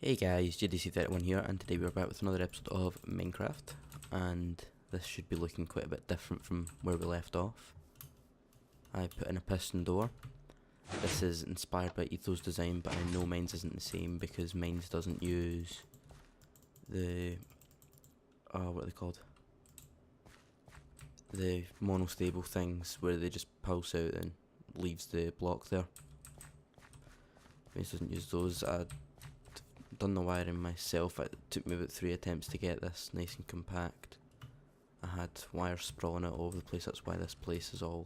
Hey guys, JDC31 here, and today we're back with another episode of Minecraft, and this should be looking quite a bit different from where we left off. I put in a piston door. This is inspired by Etho's design, but I know mine's isn't the same because mine's doesn't use the, what are they called? The monostable things where they just pulse out and leaves the block there. Mine's doesn't use those. I'd done the wiring myself. It took me about 3 attempts to get this nice and compact. I had wires sprawling out all over the place. That's why this place is all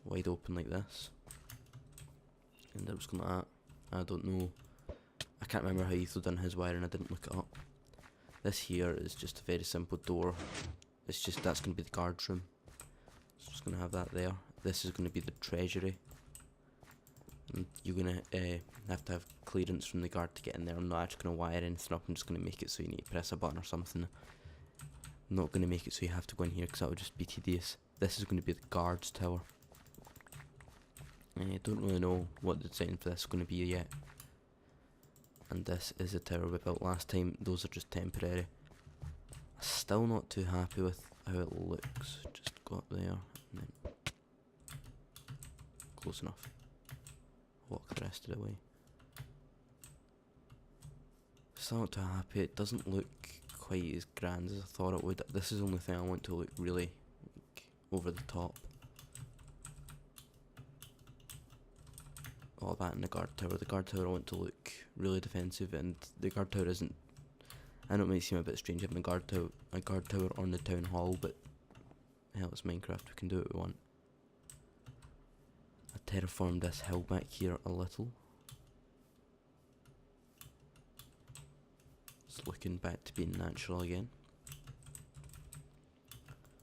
wide open like this. And I was going like that. I don't know. I can't remember how Etho done his wiring. I didn't look it up. This here is just a very simple door. It's just that's going to be the guards room. So just going to have that there. This is going to be the treasury. And you're going to have to have clearance from the guard to get in there. I'm not actually going to wire anything up. I'm just going to make it so you need to press a button or something. I'm not going to make it so you have to go in here because that would just be tedious. This is going to be the guards tower. I don't really know what the design for this is going to be yet. And this is a tower we built last time. Those are just temporary. Still not too happy with how it looks. Just go up there and then close enough. Walk the rest of the way. Still not too happy. It doesn't look quite as grand as I thought it would. This is the only thing I want to look really over the top. All that in the guard tower. The guard tower I want to look really defensive, and the guard tower isn't. I know it might seem a bit strange having a guard tower on the town hall, but hell, it's Minecraft. We can do what we want. I terraformed this hill back here a little. It's looking back to being natural again.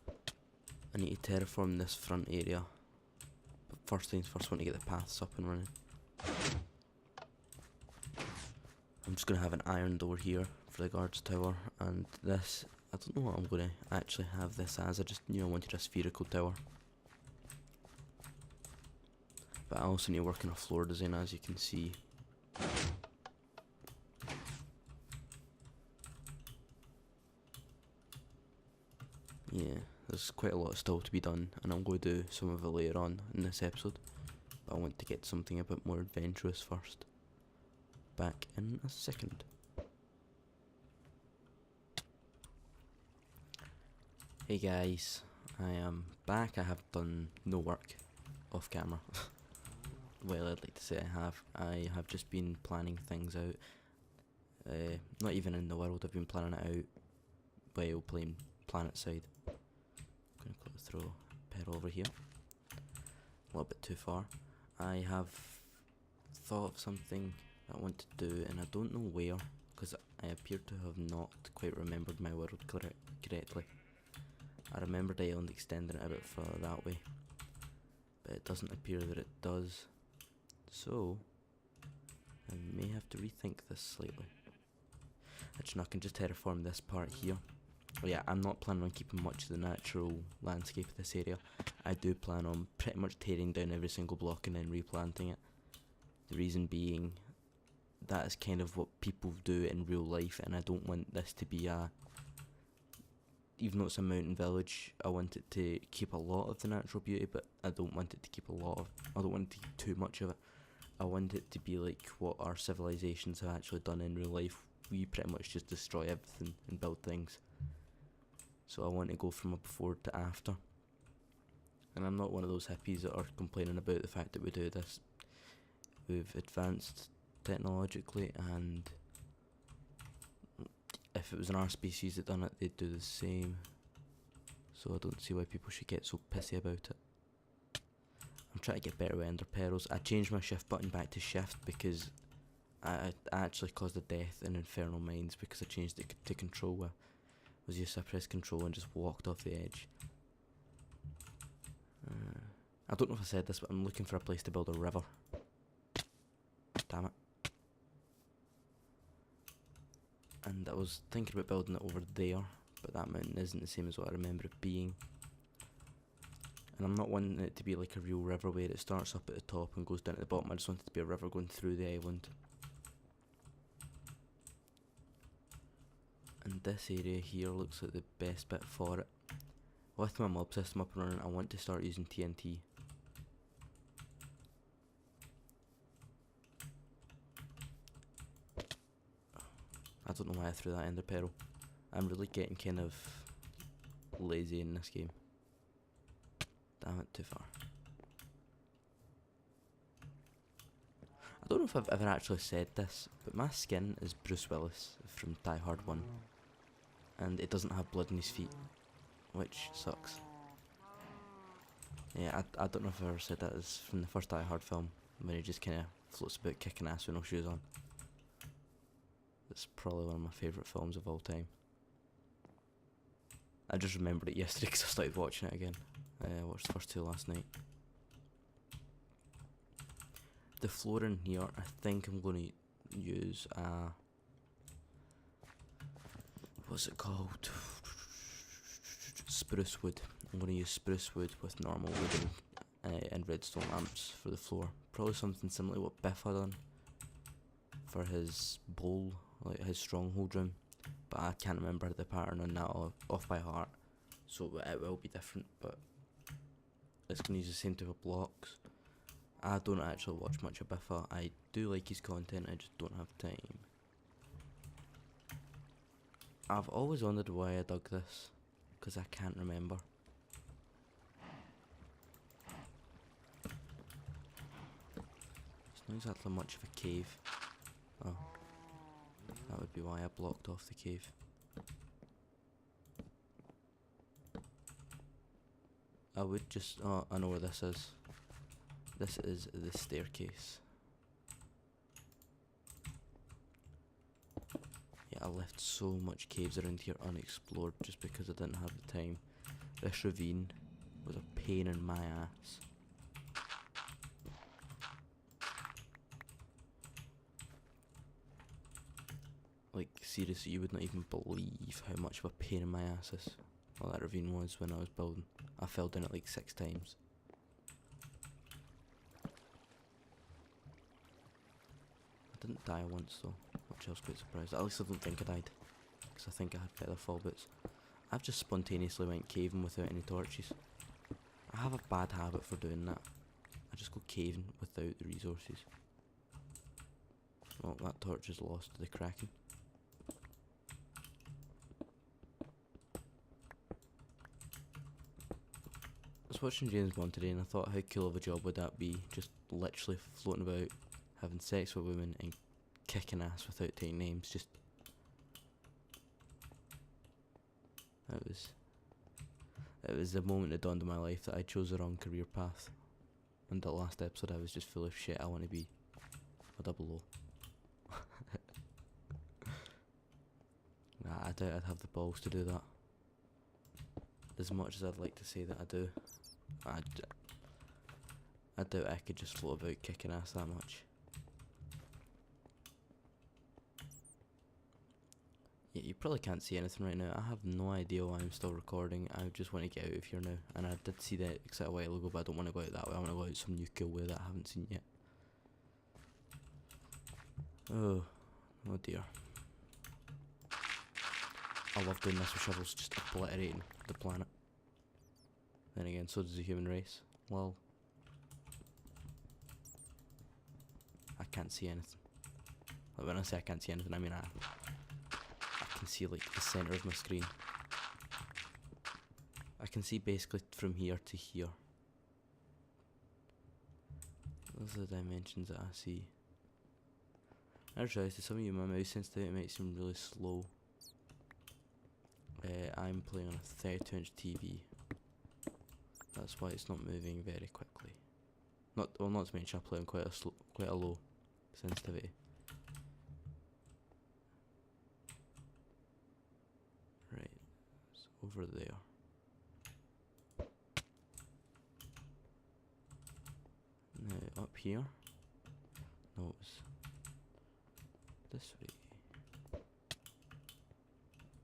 I need to terraform this front area. But first things first, I want to get the paths up and running. I'm just going to have an iron door here for the guards tower, and this, I don't know what I'm going to actually have this as. I just, wanted a spherical tower. But I also need to work on a floor design, as you can see. Yeah, there's quite a lot still to be done, and I'm going to do some of it later on in this episode. But I want to get something a bit more adventurous first. Back in a second. Hey guys, I am back. I have done no work off camera. Well, I'd like to say I have just been planning things out. Not even in the world, I've been planning it out while playing Planet Side. I'm going to throw a pedal over here. A little bit too far. I have thought of something that I want to do, and I don't know where, because I appear to have not quite remembered my world correctly. I remembered Island extending it a bit further that way, but it doesn't appear that it does. So, I may have to rethink this slightly. Actually, no, I can just terraform this part here. Oh yeah, I'm not planning on keeping much of the natural landscape of this area. I do plan on pretty much tearing down every single block and then replanting it. The reason being, that is kind of what people do in real life, and I don't want this to be a... Even though it's a mountain village, I want it to keep a lot of the natural beauty, but I don't want it to keep I don't want it to keep too much of it. I want it to be like what our civilizations have actually done in real life. We pretty much just destroy everything and build things. So I want to go from a before to after. And I'm not one of those hippies that are complaining about the fact that we do this. We've advanced technologically, and if it was in our species that done it, they'd do the same. So I don't see why people should get so pissy about it. I'm trying to get better with ender pearls. I changed my shift button back to shift because I actually caused a death in Infernal Mines because I changed it to control. Was used to press control and just walked off the edge. I don't know if I said this, but I'm looking for a place to build a river. Damn it. And I was thinking about building it over there, but that mountain isn't the same as what I remember it being. And I'm not wanting it to be like a real river where it starts up at the top and goes down at the bottom. I just want it to be a river going through the island. And this area here looks like the best bit for it. With my mob system up and running, I want to start using TNT. I don't know why I threw that ender pearl. I'm really getting kind of lazy in this game. Damn it, too far. I don't know if I've ever actually said this, but my skin is Bruce Willis from Die Hard 1. And it doesn't have blood in his feet, which sucks. Yeah, I don't know if I ever said that. It's from the first Die Hard film, when he just kind of floats about kicking ass with no shoes on. It's probably one of my favourite films of all time. I just remembered it yesterday because I started watching it again. I watched the first two last night. The floor in here, I think I'm going to use what's it called? Spruce wood. I'm going to use spruce wood with normal wood and redstone lamps for the floor. Probably something similar to what Biff had done for his bowl, like his stronghold room. But I can't remember the pattern on that off by heart, so it will be different. But it's going to use the same type of blocks. I don't actually watch much of Biffa. I do like his content, I just don't have time. I've always wondered why I dug this, because I can't remember. It's not exactly much of a cave. Oh, that would be why I blocked off the cave. I would just, oh, I know where this is. This is the staircase. Yeah, I left so much caves around here unexplored just because I didn't have the time. This ravine was a pain in my ass. Like, seriously, you would not even believe how much of a pain in my ass this, well, that ravine was when I was building. I fell down it like 6 times. I didn't die once though, which I was quite surprised. At least I don't think I died, because I think I had better fall boots. I've just spontaneously went caving without any torches. I have a bad habit for doing that. I just go caving without the resources. Well, that torch is lost to the Kraken. I was watching James Bond today and I thought how cool of a job would that be, just literally floating about, having sex with women and kicking ass without taking names. Just it was the moment that dawned in my life that I chose the wrong career path. And the last episode I was just full of shit. I want to be a 00. Nah, I doubt I'd have the balls to do that. As much as I'd like to say that I do, I doubt I could just float about kicking ass that much. Yeah, you probably can't see anything right now. I have no idea why I'm still recording. I just want to get out of here now. And I did see that exit a while ago, but I don't want to go out that way. I want to go out some new cool way that I haven't seen yet. Oh dear. I love doing this with shovels, just obliterating the planet. Then again, so does the human race. Well, I can't see anything. Like, when I say I can't see anything, I mean I can see like the centre of my screen. I can see basically from here to here. Those are the dimensions that I see. I just realised to some of you my mouse sensitivity might seem really slow. I'm playing on a 32-inch TV. That's why it's not moving very quickly. Not to mention I play on quite a low sensitivity. Right, it's over there. Now up here. No, it's this way.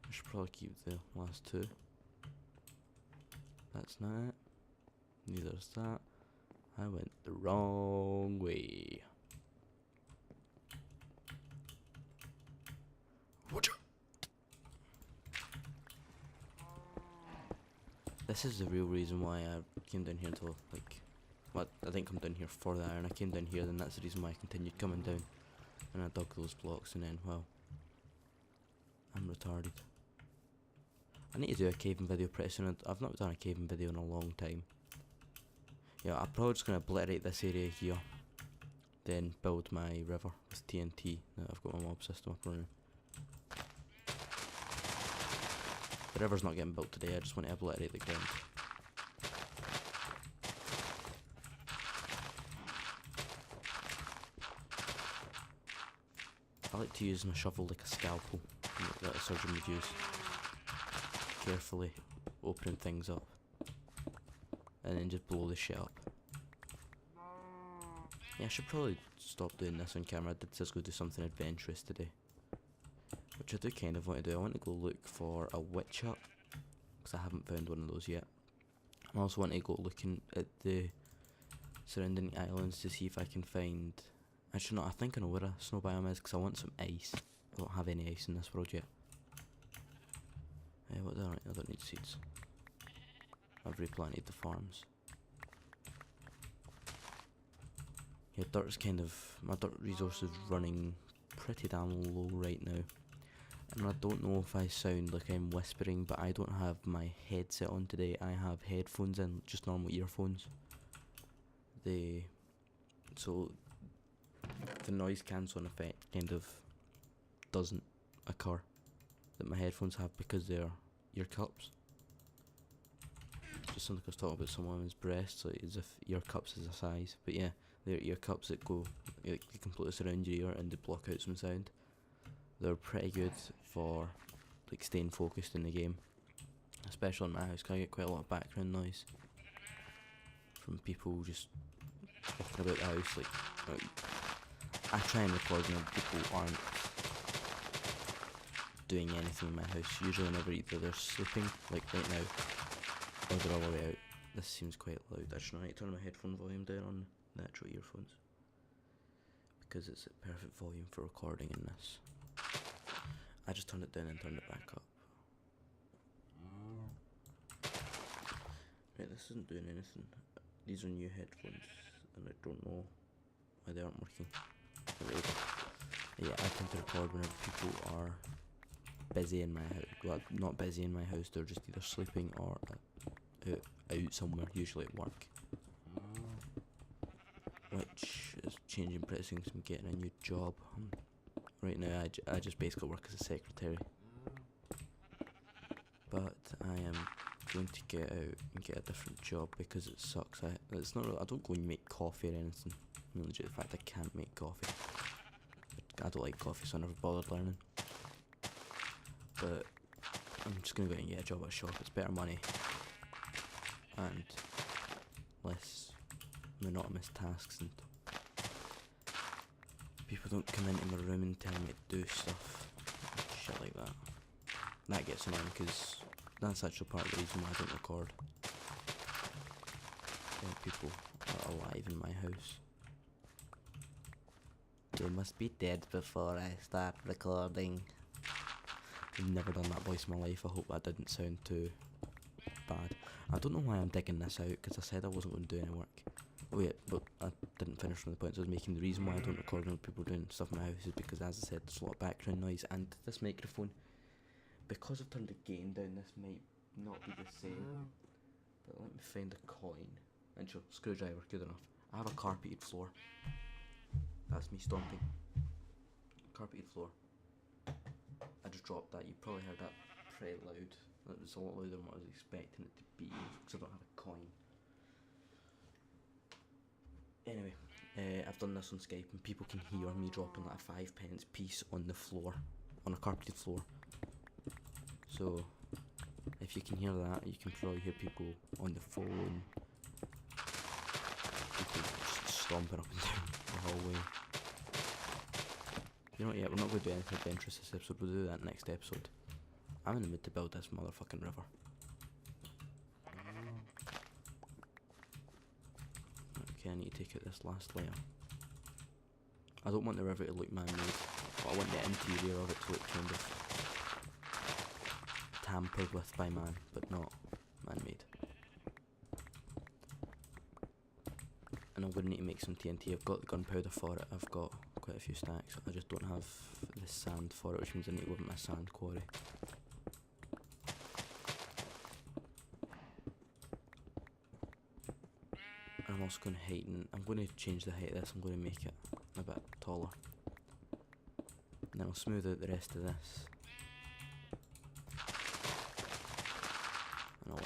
I should probably keep the last two. That's not it. Neither is that. I went the wrong way. Watcha! this is the real reason why I came down here to, like, well, I didn't come down here for the iron, I came down here, then that's the reason why I continued coming down. And I dug those blocks, and then, well, I'm retarded. I need to do a caving video pretty soon. I've not done a caving video in a long time. Yeah, I'm probably just going to obliterate this area here, then build my river with TNT that I've got my mob system up running. The river's not getting built today, I just want to obliterate the ground. I like to use my shovel like a scalpel that a surgeon would use. Carefully opening things up. And then just blow the shit up. Yeah, I should probably stop doing this on camera. I did just go do something adventurous today. Which I do kind of want to do. I want to go look for a witch hut. Because I haven't found one of those yet. I also want to go looking at the surrounding islands to see if I can find... Actually no, I think I know where a snow biome is because I want some ice. I don't have any ice in this world yet. What do I don't need seeds. I've replanted the farms. Yeah, dirt's kind of... my dirt resource is running pretty damn low right now. And I don't know if I sound like I'm whispering, but I don't have my headset on today. I have headphones in, just normal earphones. So the noise cancelling effect kind of doesn't occur that my headphones have because they're ear cups. Just something I was talking about someone's breasts, like as if ear cups is a size. But yeah, they're ear cups that go, like, you can put this around your ear and they block out some sound. They're pretty good for like staying focused in the game, especially in my house, cause I get quite a lot of background noise from people just walking about the house. Like, I try and record when people aren't doing anything in my house. Usually whenever either they're sleeping, like right now, or they're all the way out. This seems quite loud. Actually, I need to turn my headphone volume down on the actual earphones because it's at perfect volume for recording in this. I just turned it down and turned it back up. Right, this isn't doing anything. These are new headphones and I don't know why they aren't working. Yeah, I tend to record whenever people are busy in my house. Well, not busy in my house, they're just either sleeping or out somewhere, usually at work. Which is changing pretty soon because I'm getting a new job. Right now I just basically work as a secretary. But I am going to get out and get a different job because it sucks. It's not really, I don't go and make coffee or anything. I mean, legit, the fact I can't make coffee. I don't like coffee, so I never bothered learning. But I'm just gonna go and get a job at a shop. It's better money and less monotonous tasks, and people don't come into my room and tell me to do stuff, shit like that. That gets annoying because that's actually part of the reason why I don't record. When people are alive in my house. They must be dead before I start recording. I've never done that voice in my life. I hope that didn't sound too bad. I don't know why I'm digging this out because I said I wasn't going to do any work. Oh yeah, but I didn't finish one of the points I was making. The reason why I don't record when people doing stuff in my house is because, as I said, there's a lot of background noise, and this microphone, because I've turned the gain down, this might not be the same. But let me find a coin. And sure, screwdriver, good enough. I have a carpeted floor. That's me stomping. Carpeted floor. I just dropped that. You probably heard that pretty loud. That was a lot louder than what I was expecting it to be because I don't have a coin. Anyway, I've done this on Skype and people can hear me dropping like a 5p piece on the floor, on a carpeted floor. So, if you can hear that, you can probably hear people on the phone, people just stomping up and down the hallway. You know what, yeah, we're not going to do anything adventurous this episode, we'll do that next episode. I'm in the mood to build this motherfucking river. Okay, I need to take out this last layer. I don't want the river to look man-made, but I want the interior of it to look kind of tampered with by man, but not man-made. and I'm going to need to make some TNT. I've got the gunpowder for it, I've got quite a few stacks, I just don't have the sand for it, which means I need to open my sand quarry. And I'm also going to I'm going to change the height of this, I'm going to make it a bit taller. And then I'll smooth out the rest of this. And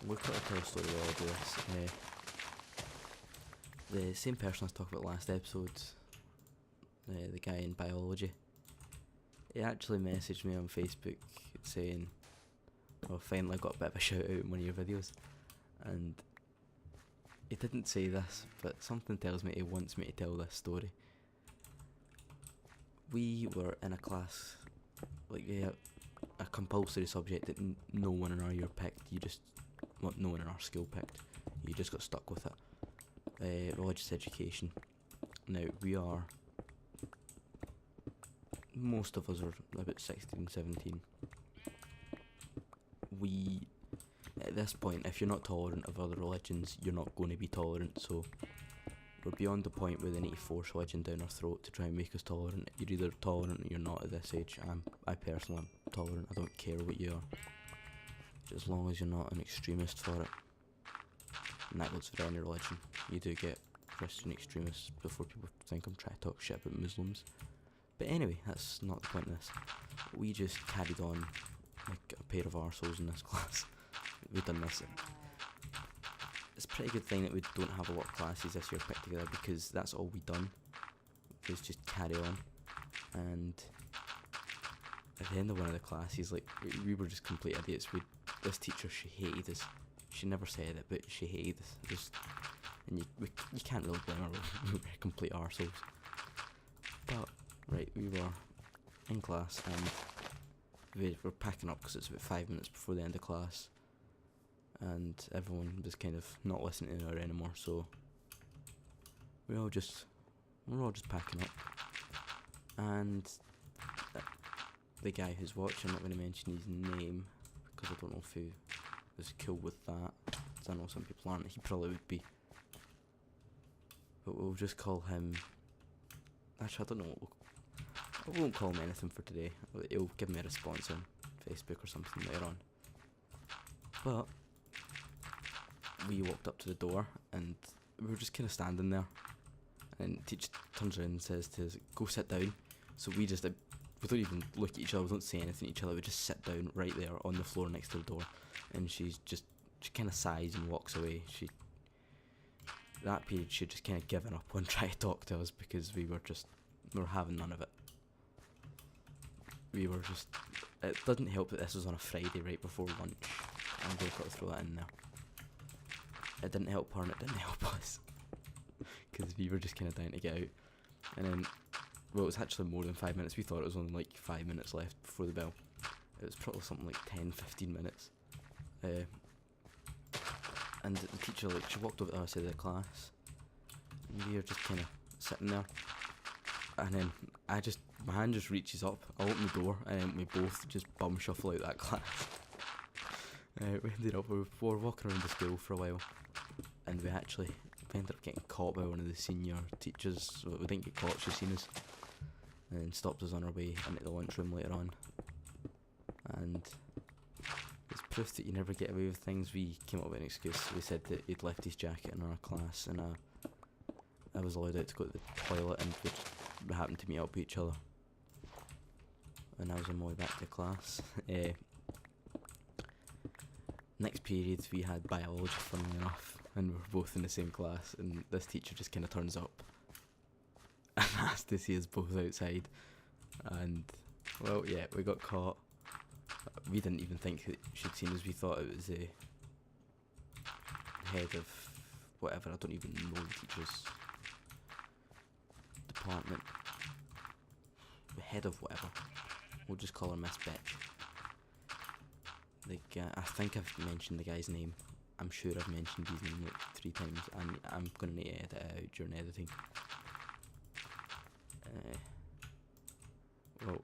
we'll cut a tell a story while I do this. The same person I was talking about last episode, the guy in biology, he actually messaged me on Facebook saying, "Oh, finally got a bit of a shout out in one of your videos," and he didn't say this, but something tells me he wants me to tell this story. We were in a class, like a compulsory subject that no one in our year picked. No one in our school picked. You just got stuck with it. Religious education. Now most of us are about 16, 17. At this point, if you're not tolerant of other religions, you're not going to be tolerant, so we're beyond the point where they need to force religion down our throat to try and make us tolerant. You're either tolerant or you're not at this age. I personally am tolerant, I don't care what you are, as long as you're not an extremist for it. And that goes for any religion. You do get Christian extremists before people think I'm trying to talk shit about Muslims. But anyway, that's not the point of this. We just carried on like a pair of arseholes in this class. We've done this. It's a pretty good thing that we don't have a lot of classes this year put together, because that's all we done, is just carry on. And at the end of one of the classes, like, we were just complete idiots. This teacher, she hated us. She never said it, but she hated us. And you can't really blame her, we were complete arseholes. But, right, we were in class, and we were packing up because it's about 5 minutes before the end of class. And everyone was kind of not listening to her anymore, so we were all just packing up. And the guy who's watching, I'm not going to mention his name because I don't know if he is cool with that, because I know some people aren't. He probably would be, but we'll just call him, actually I don't know, I won't call him anything for today. He'll give me a response on Facebook or something later on. But we walked up to the door and we were just kind of standing there, and the teacher turns around and says to us, "Go sit down." So we don't even look at each other, we don't say anything to each other, we just sit down right there on the floor next to the door. And she kind of sighs and walks away. That period she'd just kind of given up on trying to talk to us, because we were having none of it. It doesn't help that this was on a Friday right before lunch. I'm going to throw that in there. It didn't help her and it didn't help us, because we were just kind of dying to get out. And then, well, it was actually more than 5 minutes. We thought it was only like 5 minutes left before the bell. It was probably something like 10-15 minutes. And the teacher, like, she walked over to the other side of the class, and we were just kind of sitting there. And then my hand just reaches up, I open the door, and then we both just bum shuffle out that class. We ended up, we were walking around the school for a while, and we ended up getting caught by one of the senior teachers. So we didn't get caught, she seen us, and stopped us on our way into the lunchroom later on. And it's proof that you never get away with things. We came up with an excuse. We said that he'd left his jacket in our class, and I was allowed out to go to the toilet, and we happened to meet up with each other. And I was on my way back to class. Next period we had biology, funnily enough, and we were both in the same class, and this teacher just kind of turns up and asked to see us both outside. And, well, yeah, we got caught. We didn't even think that she'd seen us. We thought it was the head of whatever, I don't even know the teacher's department. The head of whatever. We'll just call her Miss Beck. I think I've mentioned the guy's name. I'm sure I've mentioned his name like 3 times, and I'm going to need to edit it out during editing. Well,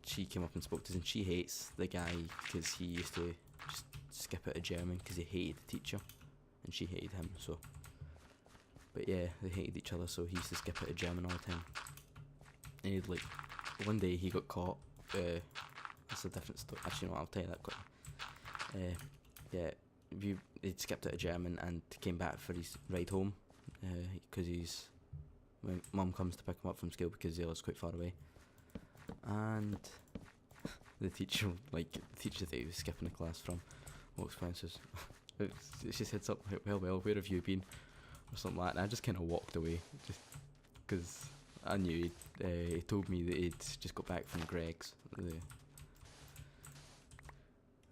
she came up and spoke to us, and she hates the guy because he used to just skip out of German because he hated the teacher. and she hated him. So, but yeah, they hated each other. So he used to skip out of German all the time. And he'd like, one day he got caught. That's a different story. Actually, no, I'll tell you that quickly. Yeah, he'd skipped out of German and came back for his ride home, because my mum comes to pick him up from school because he lives quite far away. And the teacher that he was skipping the class from, what expenses? She said something like, well, where have you been? Or something like that. And I just kind of walked away, just because I knew he told me that he'd just got back from Greg's, the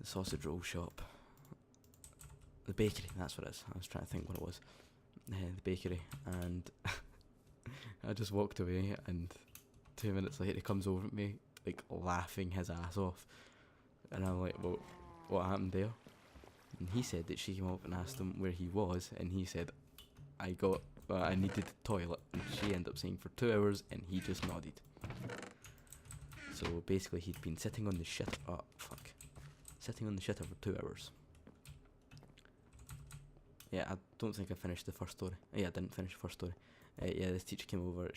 sausage roll shop. The bakery, that's what it is. I was trying to think what it was. The bakery, and I just walked away, and 2 minutes later he comes over at me, like laughing his ass off, and I'm like, well, what happened there? And he said that she came up and asked him where he was, and he said, I needed the toilet, and she ended up saying for 2 hours, and he just nodded. So basically he'd been sitting on the sitting on the shitter for 2 hours. Yeah, I don't think I finished the first story. Yeah, I didn't finish the first story. Yeah, this teacher came over,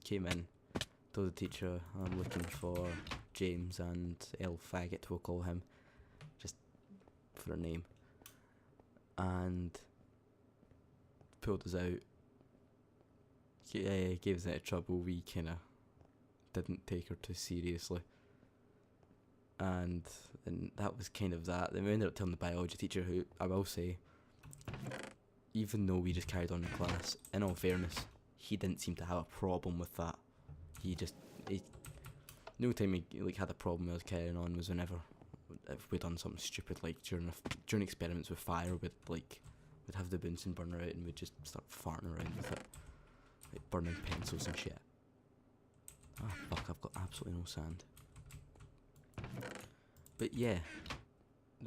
came in, told the teacher, I'm looking for James and L Faggot, we'll call him, just for a name, and pulled us out, gave us out of trouble. We kinda didn't take her too seriously, and that was kind of that. Then we ended up telling the biology teacher, who, I will say, even though we just carried on in class, in all fairness, he didn't seem to have a problem with that. No time he had a problem with us carrying on was whenever if we'd done something stupid, like during experiments with fire, we'd have the Bunsen burner out and we'd just start farting around with it, like burning pencils and shit. Ah fuck, I've got absolutely no sand. But yeah,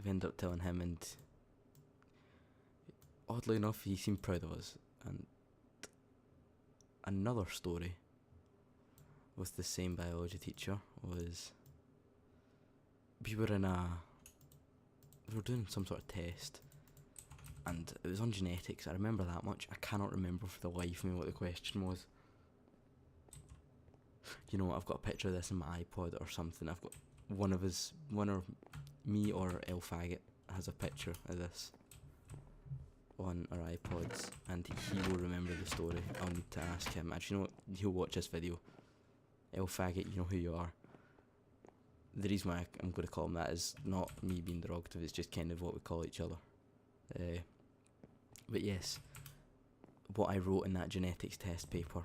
we ended up telling him, and oddly enough, he seemed proud of us. And another story with the same biology teacher was, we were doing some sort of test, and it was on genetics. I remember that much. I cannot remember for the life of me what the question was. You know, I've got a picture of this in my iPod or something. I've got me or El Faggot has a picture of this on our iPods, and he will remember the story. I'll need to ask him. Actually, you know what? He'll watch this video. El Faggot, you know who you are. The reason why I'm going to call him that is not me being derogative, it's just kind of what we call each other. But yes, what I wrote in that genetics test paper,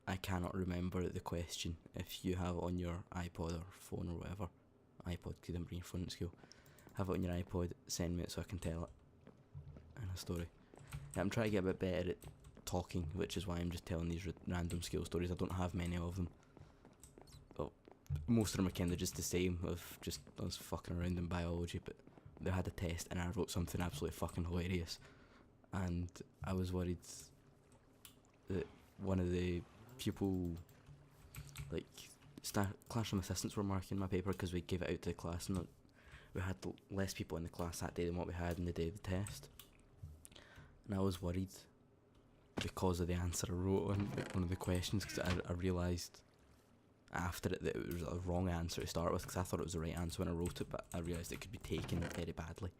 I cannot remember the question. If you have it on your iPod or phone or whatever, iPod, because you didn't bring your phone to school, have it on your iPod, send me it so I can tell it in a story. Yeah, I'm trying to get a bit better at talking, which is why I'm just telling these random school stories. I don't have many of them. Well, most of them are kind of just the same, of just us fucking around in biology, but they had a test and I wrote something absolutely fucking hilarious, and I was worried that one of the pupil, like, classroom assistants were marking my paper because we gave it out to the class, and we had less people in the class that day than what we had in the day of the test, and I was worried because of the answer I wrote on one of the questions, because I realised after it that it was a wrong answer to start with, because I thought it was the right answer when I wrote it, but I realised it could be taken very badly.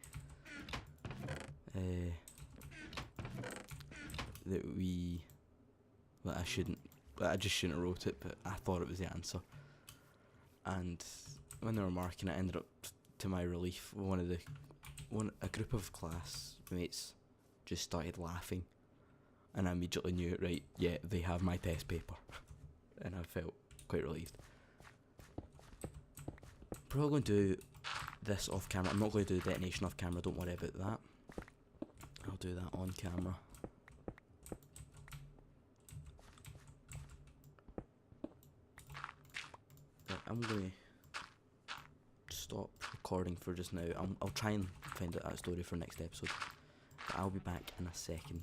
I just shouldn't have wrote it, but I thought it was the answer. And when they were marking it, I ended up, to my relief, a group of classmates just started laughing, and I immediately knew, right, yeah, they have my test paper, and I felt quite relieved. Probably going to do this off camera. I'm not going to do the detonation off camera, don't worry about that. I'll do that on camera. But I'm going to stop recording for just now. I'll try and find out that story for next episode, but I'll be back in a second.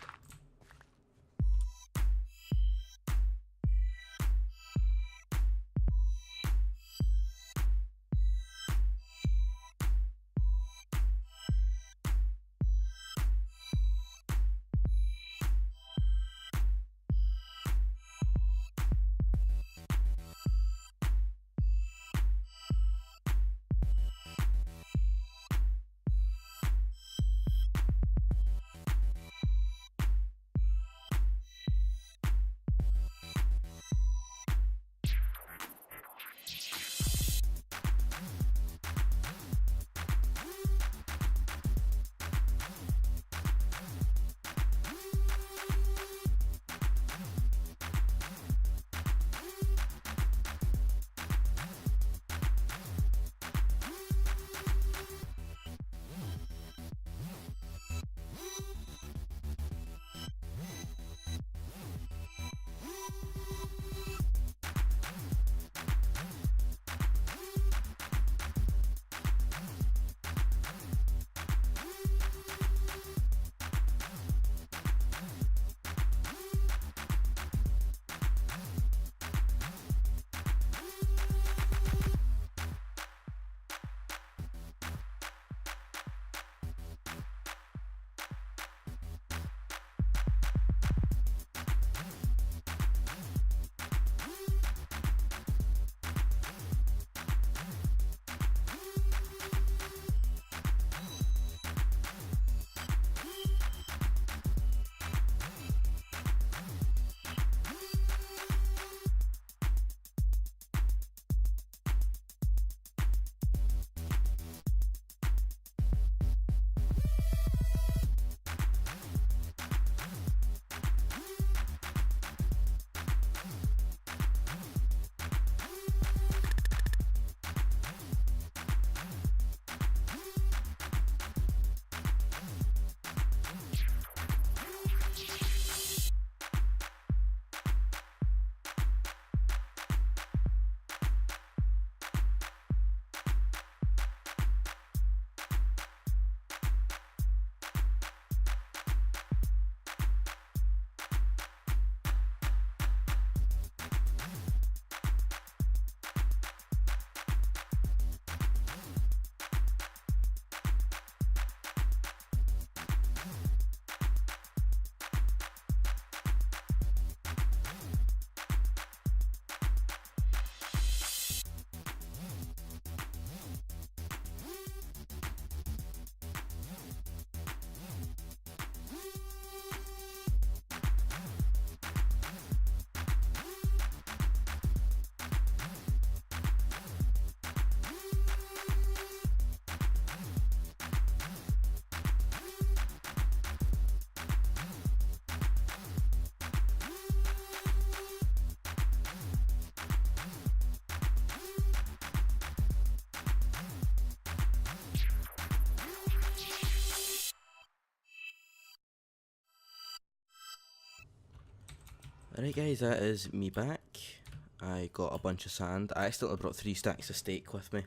Alright guys, that is me back. I got a bunch of sand. I accidentally brought 3 stacks of steak with me.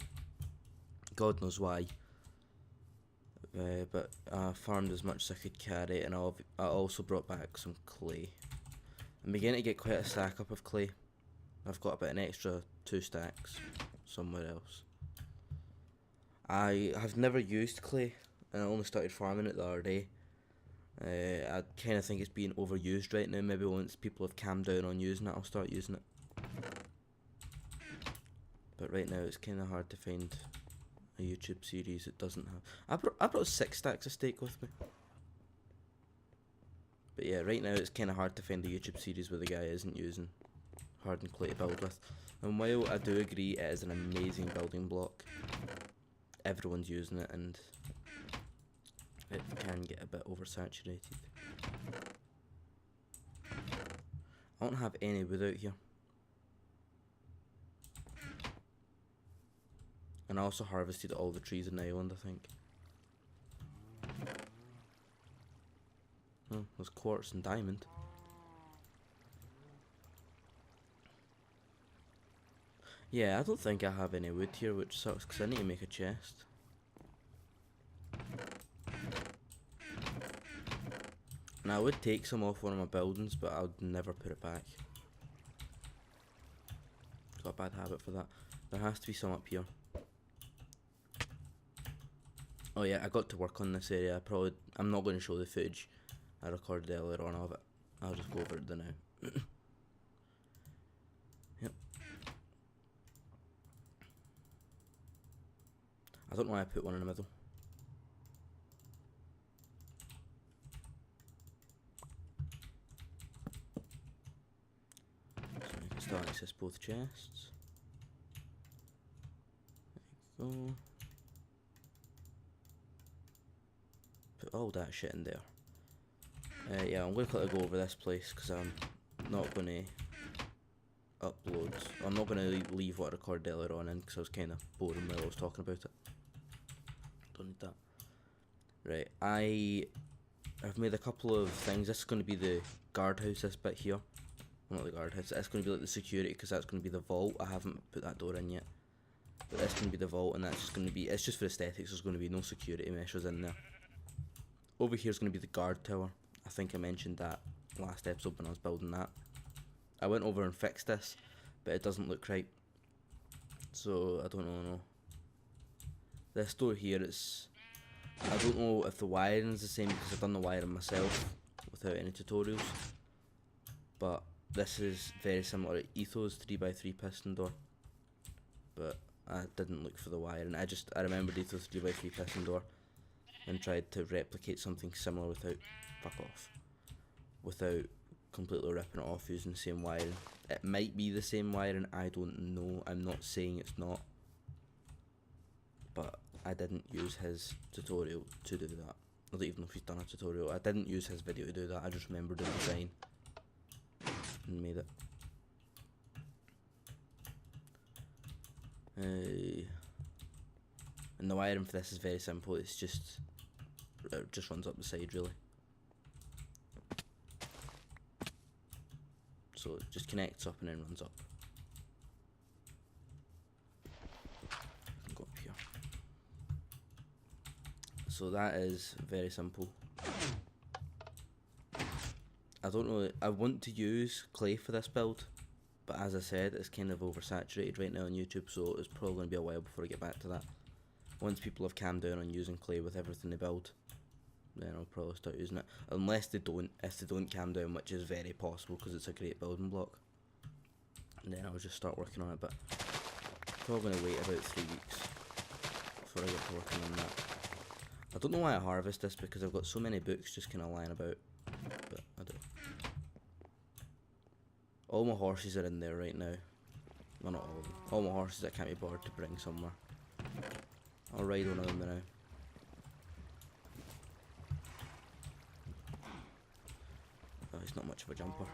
God knows why. But I farmed as much as I could carry, and I also brought back some clay. I'm beginning to get quite a stack up of clay. I've got about an extra 2 stacks somewhere else. I have never used clay, and I only started farming it the other day. I kind of think it's being overused right now. Maybe once people have calmed down on using it, I'll start using it. But right now it's kind of hard to find a YouTube series that doesn't have... I brought 6 stacks of steak with me. But yeah, right now it's kind of hard to find a YouTube series where the guy isn't using hardened clay to build with. And while I do agree it is an amazing building block, everyone's using it and it can get a bit oversaturated. I don't have any wood out here. And I also harvested all the trees in the island, I think. Oh, there's quartz and diamond. Yeah, I don't think I have any wood here, which sucks because I need to make a chest. Now I would take some off one of my buildings, but I would never put it back. Got a bad habit for that. There has to be some up here. Oh yeah, I got to work on this area. I'm not going to show the footage I recorded earlier on of it. I'll just go over it now. Yep. I don't know why I put one in the middle. So I can start access both chests. There you go. Put all that shit in there. Yeah, I'm going to quickly go over this place because I'm not going to upload. I'm not going to leave what I recorded earlier on in because I was kind of boring while I was talking about it. Don't need that. Right, I've made a couple of things. This is going to be the guardhouse, this bit here. Well, not the guardhouse, it's going to be like the security because that's going to be the vault. I haven't put that door in yet. But that's going to be the vault and that's just going to be, it's just for aesthetics, there's going to be no security measures in there. Over here is going to be the guard tower. I think I mentioned that last episode when I was building that. I went over and fixed this, but it doesn't look right. So, I don't know. This door here is... I don't know if the wiring is the same because I've done the wiring myself without any tutorials. But this is very similar to Etho's 3x3 piston door. But I didn't look for the wiring. I remembered Etho's 3x3 piston door and tried to replicate something similar without completely ripping it off using the same wiring. It might be the same wiring, I don't know. I'm not saying it's not. But I didn't use his tutorial to do that. I don't even know if he's done a tutorial. I didn't use his video to do that. I just remembered the design and made it. And the wiring for this is very simple. It's just it just runs up the side really. So it just connects up and then runs up. Go up here. So that is very simple. I don't know, I want to use clay for this build, but as I said, it's kind of oversaturated right now on YouTube, so it's probably going to be a while before I get back to that. Once people have calmed down on using clay with everything they build, then I'll probably start using it. Unless they don't, if they don't calm down, which is very possible because it's a great building block. And then I'll just start working on it, but probably going to wait about 3 weeks before I get to working on that. I don't know why I harvest this because I've got so many books just kind of lying about, but I do. All my horses are in there right now. Well, not all of them. All my horses I can't be bothered to bring somewhere. I'll ride one of them now. Oh, he's not much of a jumper.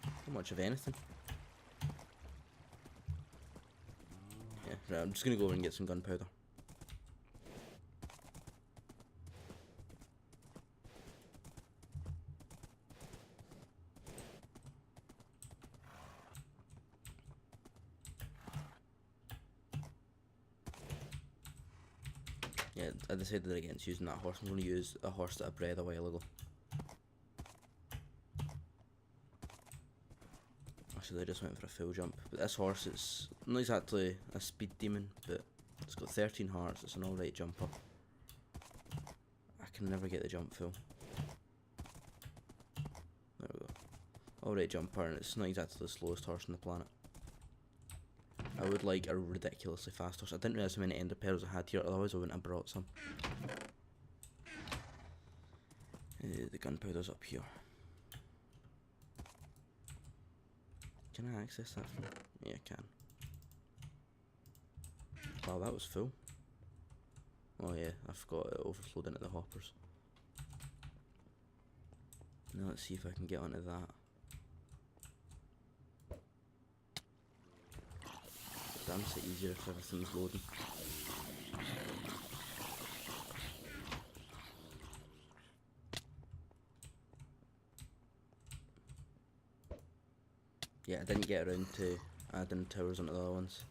Not much of anything. Yeah, right, I'm just gonna go over and get some gunpowder. Yeah, I decided against using that horse. I'm going to use a horse that I bred a while ago. Actually, I just went for a full jump. But this horse is not exactly a speed demon, but it's got 13 hearts. It's an alright jumper. I can never get the jump full. There we go. Alright jumper, and it's not exactly the slowest horse on the planet. I would like a ridiculously fast horse. I didn't realise how many ender pearls I had here, otherwise I wouldn't have brought some. The gunpowder's up here. Can I access that from? Yeah, I can. Wow, that was full. Oh yeah, I forgot it overflowed into the hoppers. Now let's see if I can get onto that. Damn, it's easier if everything's loading. Yeah, I didn't get around to adding towers onto the other ones.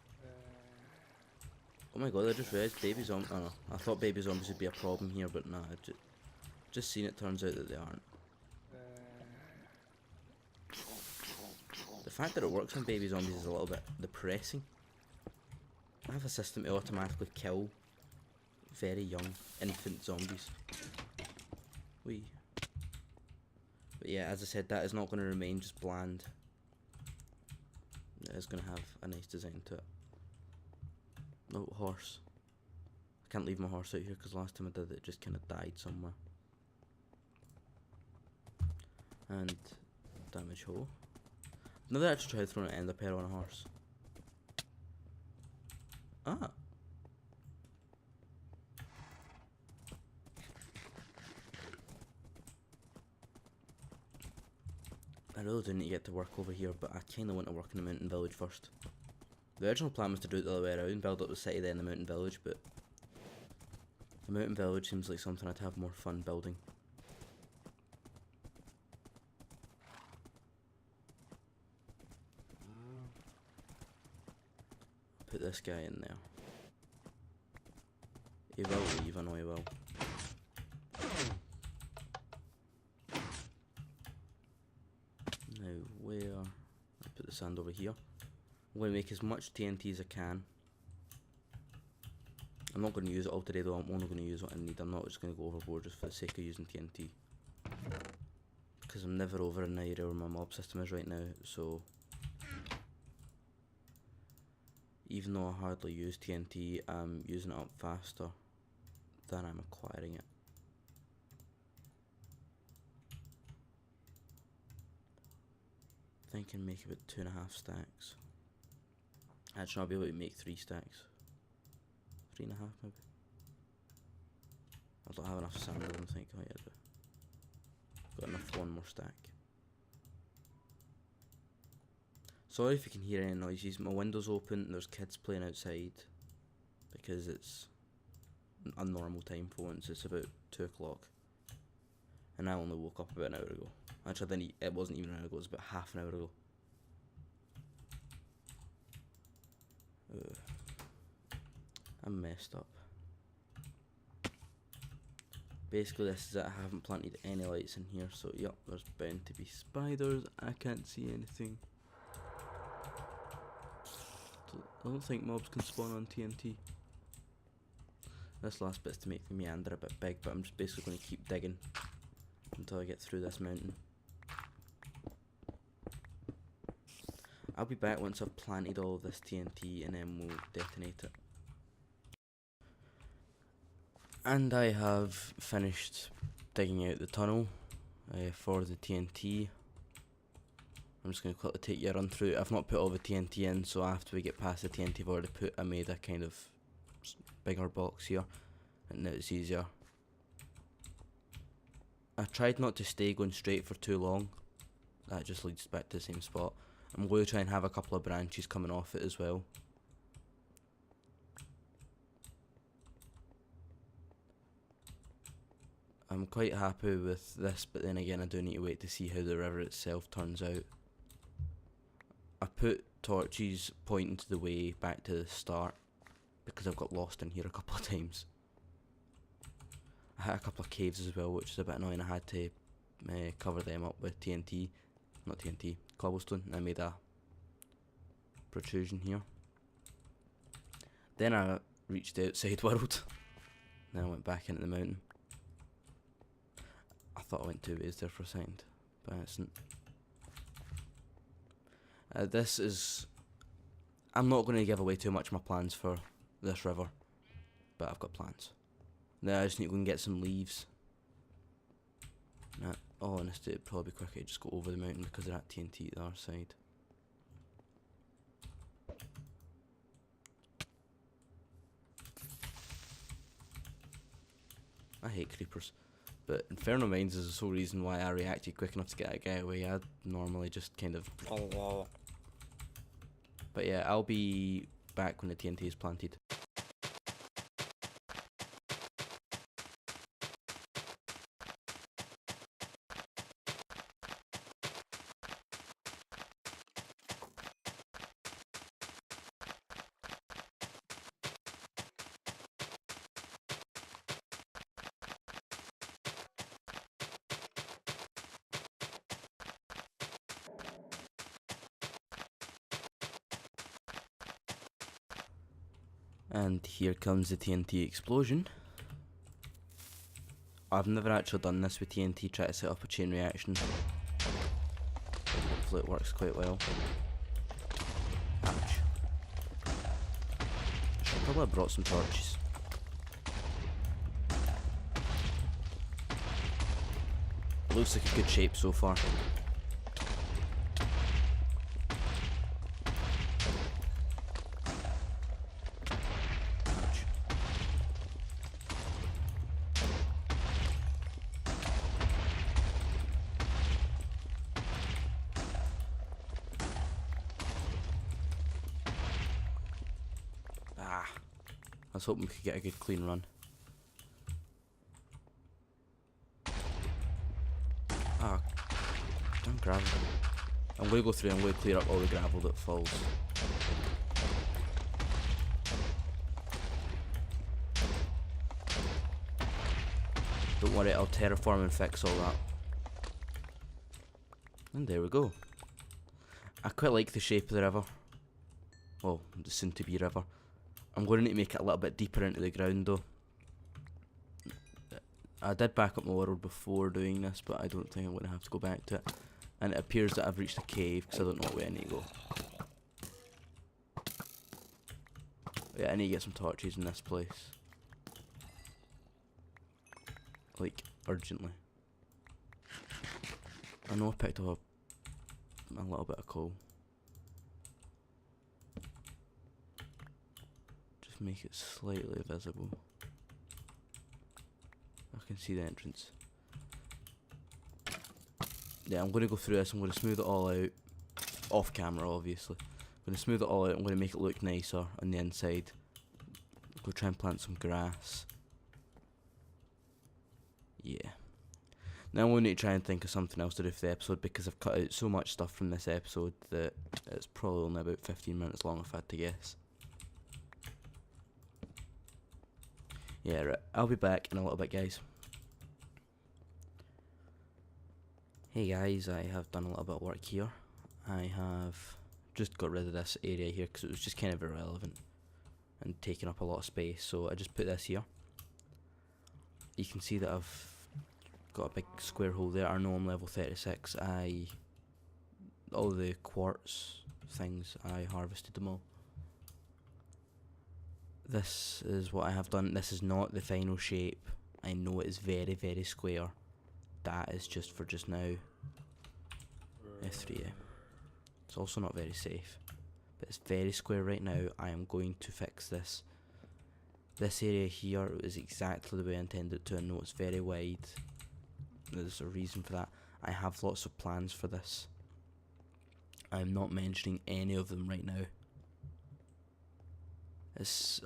Oh my god, I just realised baby zombies. Oh no, I thought baby zombies would be a problem here, but nah, just seen it turns out that they aren't. The fact that it works on baby zombies is a little bit depressing. I have a system to automatically kill very young infant zombies. Wee. But yeah, as I said, that is not going to remain just bland. It is going to have a nice design to it. No, horse. I can't leave my horse out here because last time I did it just kind of died somewhere. And damage hoe. I've never actually tried throwing an ender pearl on a horse. Ah. I really do need to get to work over here, but I kind of want to work in the mountain village first. The original plan was to do it the other way around, build up the city then the mountain village, but the mountain village seems like something I'd have more fun building. Put this guy in there. He will leave, I know he will. Now where? I'll put the sand over here. I'm going to make as much TNT as I can. I'm not going to use it all today though, I'm only going to use what I need. I'm not just going to go overboard just for the sake of using TNT. Because I'm never over in the area where my mob system is right now, so even though I hardly use TNT, I'm using it up faster than I'm acquiring it. I think I can make about 2.5 stacks. Actually, I'll be able to make 3 stacks. 3.5 maybe. I don't have enough sand, I don't think. Oh yeah, I do. Got enough for 1 more stack. Sorry if you can hear any noises. My window's open, there's kids playing outside. Because it's a normal time for once, it's about 2 o'clock. And I only woke up about an hour ago. Actually, then it wasn't even an hour ago, it was about half an hour ago. I'm messed up. Basically this is it, I haven't planted any lights in here, so yep, there's bound to be spiders. I can't see anything. I don't think mobs can spawn on TNT. This last bit's to make the meander a bit big, but I'm just basically going to keep digging until I get through this mountain. I'll be back once I've planted all of this TNT and then we'll detonate it. And I have finished digging out the tunnel for the TNT. I'm just going to quickly take you a run through. I've not put all the TNT in, so after we get past the TNT I've already I made a kind of bigger box here, and now it's easier. I tried not to stay going straight for too long, that just leads back to the same spot. I'm going to try and have a couple of branches coming off it as well. I'm quite happy with this, but then again I do need to wait to see how the river itself turns out. I put torches pointing to the way back to the start because I've got lost in here a couple of times. I hit a couple of caves as well, which is a bit annoying. I had to cover them up with TNT, not TNT, cobblestone, and I made a protrusion here. Then I reached the outside world. Then I went back into the mountain. I thought I went 2 ways there for a second, but it isn't. This is... I'm not going to give away too much of my plans for this river, but I've got plans. Now I just need to go and get some leaves. Oh, and it'd probably be quicker to just go over the mountain because they're at TNT at the other side. I hate creepers, but Inferno Mines is the sole reason why I reacted quick enough to get that guy away. I'd normally just kind of... But yeah, I'll be back when the TNT is planted. And here comes the TNT explosion. I've never actually done this with TNT, try to set up a chain reaction. Hopefully it works quite well. Ouch. Should probably have brought some torches. It looks like a good shape so far. I was hoping we could get a good clean run. Ah, damn gravel. I'm going to go through and I'm going to clear up all the gravel that falls. Don't worry, I'll terraform and fix all that. And there we go. I quite like the shape of the river. Well, the soon to be river. I'm going to need to make it a little bit deeper into the ground though. I did back up my world before doing this, but I don't think I'm going to have to go back to it. And it appears that I've reached a cave, because I don't know where I need to go. Yeah, I need to get some torches in this place. Like, urgently. I know I picked up a little bit of coal. Make it slightly visible. I can see the entrance. Yeah, I'm going to go through this. I'm going to smooth it all out. Off camera, obviously. I'm going to smooth it all out. I'm going to make it look nicer on the inside. Go try and plant some grass. Yeah. Now I'm going to need to try and think of something else to do for the episode because I've cut out so much stuff from this episode that it's probably only about 15 minutes long if I had to guess. Yeah, right. I'll be back in a little bit, guys. Hey guys, I have done a little bit of work here. I have just got rid of this area here because it was just kind of irrelevant and taking up a lot of space, so I just put this here. You can see that I've got a big square hole there. I know I'm level 36. All the quartz things, I harvested them all. This is what I have done. This is not the final shape. I know it is very, very square. That is just for just now. F3A. It's also not very safe. But it's very square right now. I am going to fix this. This area here is exactly the way I intended it to. I know it's very wide. There's a reason for that. I have lots of plans for this. I'm not mentioning any of them right now.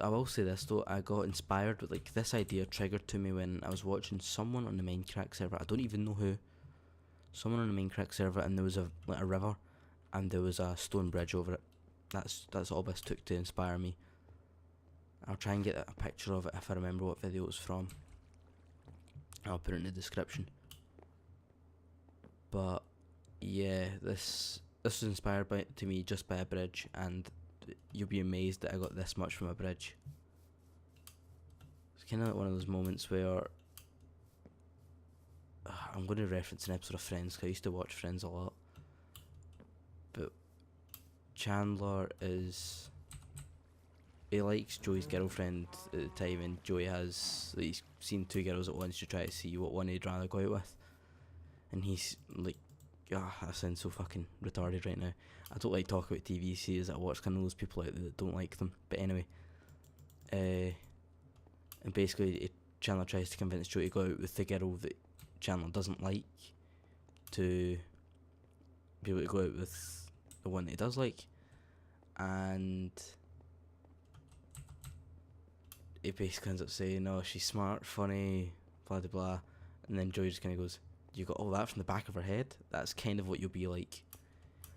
I will say this though, I got inspired with, like, this idea triggered to me when I was watching someone on the Minecraft server. I don't even know who. Someone on the Minecraft server, and there was a river, and there was a stone bridge over it. That's all this took to inspire me. I'll try and get a picture of it if I remember what video it was from. I'll put it in the description. But yeah, this was inspired to me just by a bridge, and you'll be amazed that I got this much from a bridge. It's kind of like one of those moments where I'm going to reference an episode of Friends, because I used to watch Friends a lot. But Chandler he likes Joey's girlfriend at the time, and Joey he's seen two girls at once to try to see what one he'd rather go out with. And he's like, I sound so fucking retarded right now. I don't like talking about TV series that I watch, kind of those people out there that don't like them. But anyway, and basically Chandler tries to convince Joey to go out with the girl that Chandler doesn't like, to be able to go out with the one that he does like. And he basically ends up saying, "No, she's smart, funny, blah blah blah," and then Joey just kind of goes, "You got all that from the back of her head?" That's kind of what you'll be like.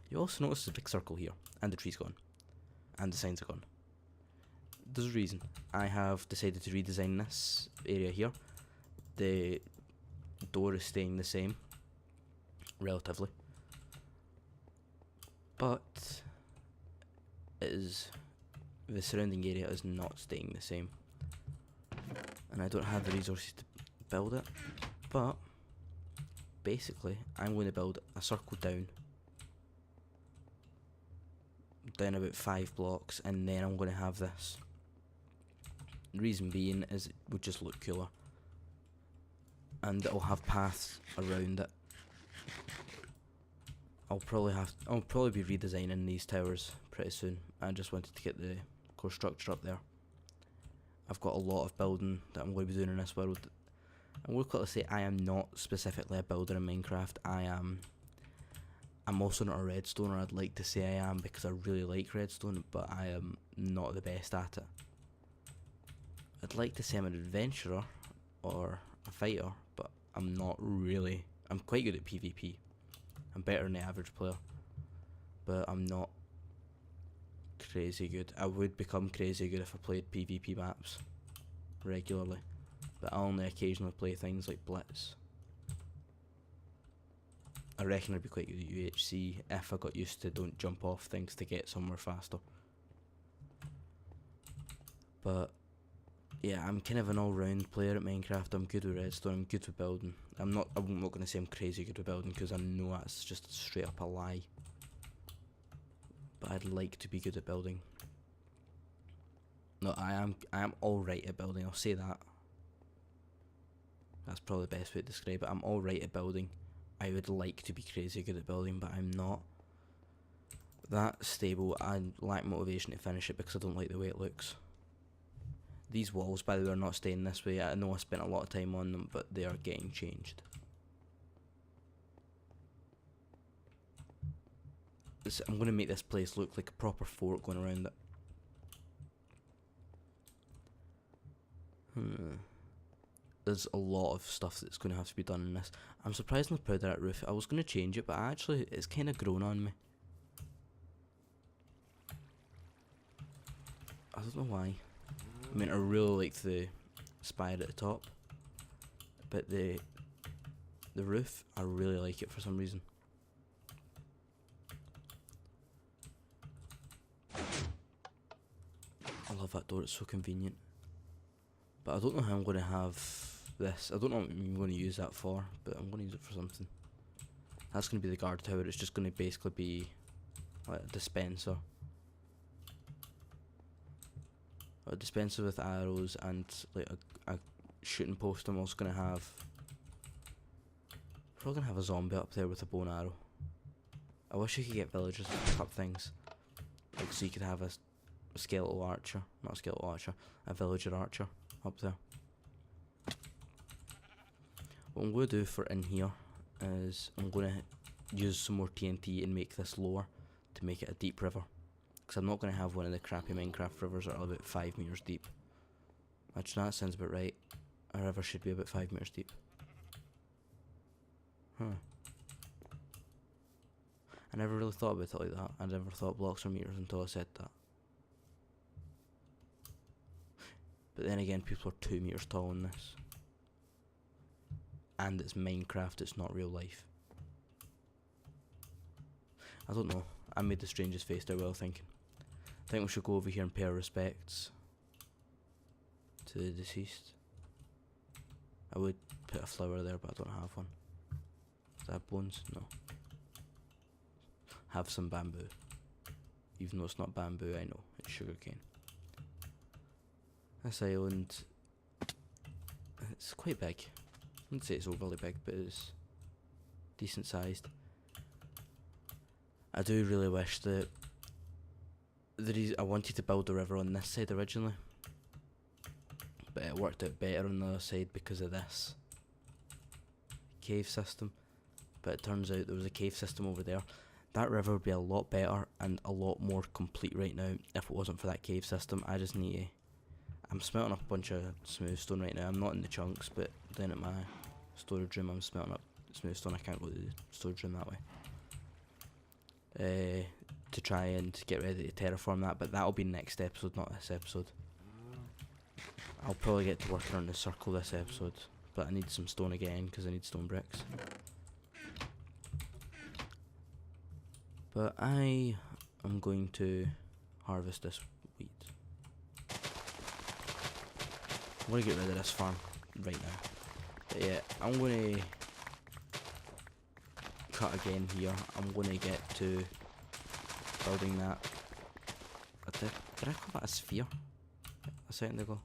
You also notice there's a big circle here, and the tree's gone, and the signs are gone. There's a reason. I have decided to redesign this area here. The door is staying the same, relatively, but the surrounding area is not staying the same, and I don't have the resources to build it. But basically, I'm going to build a circle down about 5 blocks, and then I'm going to have this. The reason being is it would just look cooler, and it'll have paths around it. I'll probably be redesigning these towers pretty soon. I just wanted to get the core structure up there. I've got a lot of building that I'm going to be doing in this world. I'm going to quickly say I am not specifically a builder in Minecraft. I'm also not a redstoner. I'd like to say I am, because I really like redstone, but I am not the best at it. I'd like to say I'm an adventurer or a fighter, but I'm not really. I'm quite good at PvP. I'm better than the average player, but I'm not crazy good. I would become crazy good if I played PvP maps regularly, but I only occasionally play things like Blitz. I reckon I'd be quite good at UHC if I got used to don't jump off things to get somewhere faster. But yeah, I'm kind of an all-round player at Minecraft. I'm good with redstone, I'm good with building. I'm not going to say I'm crazy good with building, because I know that's just straight up a lie. But I'd like to be good at building. No, I am alright at building, I'll say that. That's probably the best way to describe it. I'm alright at building. I would like to be crazy good at building, but I'm not that stable. I lack motivation to finish it because I don't like the way it looks. These walls, by the way, are not staying this way. I know I spent a lot of time on them, but they are getting changed. I'm going to make this place look like a proper fort going around it. There's a lot of stuff that's going to have to be done in this. I'm surprisingly proud of that roof. I was going to change it, but actually it's kind of grown on me. I don't know why. I mean, I really like the spire at the top, but the roof, I really like it for some reason. I love that door, it's so convenient. But I don't know how I'm going to have this. I don't know what I'm going to use that for, but I'm going to use it for something. That's going to be the guard tower. It's just going to basically be like a dispenser. A dispenser with arrows and like a shooting post. I'm also going to have... Probably going to have a zombie up there with a bow and arrow. I wish you could get villagers to pick up things. Like, so you could have a skeletal archer. Not a skeletal archer. A villager archer up there. What I'm going to do for in here is I'm going to use some more TNT and make this lower to make it a deep river. Because I'm not going to have one of the crappy Minecraft rivers that are about 5 meters deep. Actually, that sounds about right. A river should be about 5 meters deep. Huh. I never really thought about it like that. I never thought blocks were meters until I said that. But then again, people are 2 meters tall in this. and it's Minecraft, it's not real life. I don't know. I made the strangest face there while thinking. I think we should go over here and pay our respects to the deceased. I would put a flower there, but I don't have one. Is that bones? No. Have some bamboo. Even though it's not bamboo, I know. It's sugarcane. This island, it's quite big. I wouldn't say it's overly big, but it's decent sized. I do really wish that I wanted to build a river on this side originally, but it worked out better on the other side because of this cave system. But it turns out there was a cave system over there. That river would be a lot better and a lot more complete right now if it wasn't for that cave system. I just need to... I'm smelting up a bunch of smooth stone right now. I'm not in the chunks, but then at my storage room I'm smelting up smooth stone. I can't go to the storage room that way. To try and get ready to terraform that, but that'll be next episode, not this episode. I'll probably get to working on the circle this episode, but I need some stone again because I need stone bricks. But I am going to harvest this wheat. I'm going to get rid of this farm right now. But yeah, I'm going to cut again here. I'm going to get to building that. Did I call that a sphere a second ago?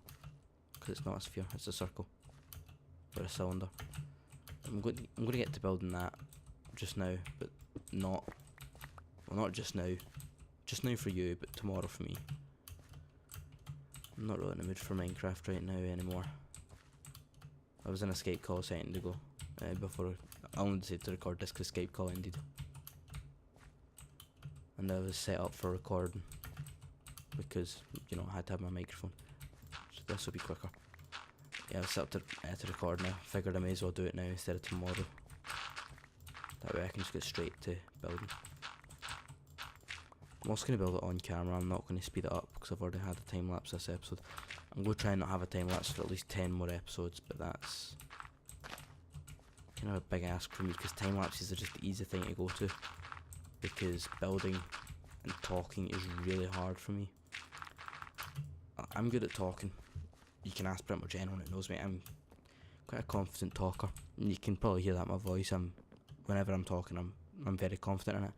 Because it's not a sphere, it's a circle. Or a cylinder. I'm going to get to building that just now, but not... Well, not just now. Just now for you, but tomorrow for me. I'm not really in the mood for Minecraft right now anymore. I was in a Skype call a second ago. Before I only decided to record this because Skype call ended. And I was set up for recording because, you know, I had to have my microphone. So this will be quicker. Yeah, I was set up to record now. Figured I may as well do it now instead of tomorrow. That way I can just get straight to building. I'm also going to build it on camera. I'm not going to speed it up because I've already had a time lapse this episode. I'm going to try and not have a time lapse for at least 10 more episodes, but that's kind of a big ask for me because time lapses are just the easy thing to go to. Because building and talking is really hard for me. I'm good at talking. You can ask pretty much anyone that knows me. I'm quite a confident talker. You can probably hear that in my voice. Whenever I'm talking, I'm very confident in it.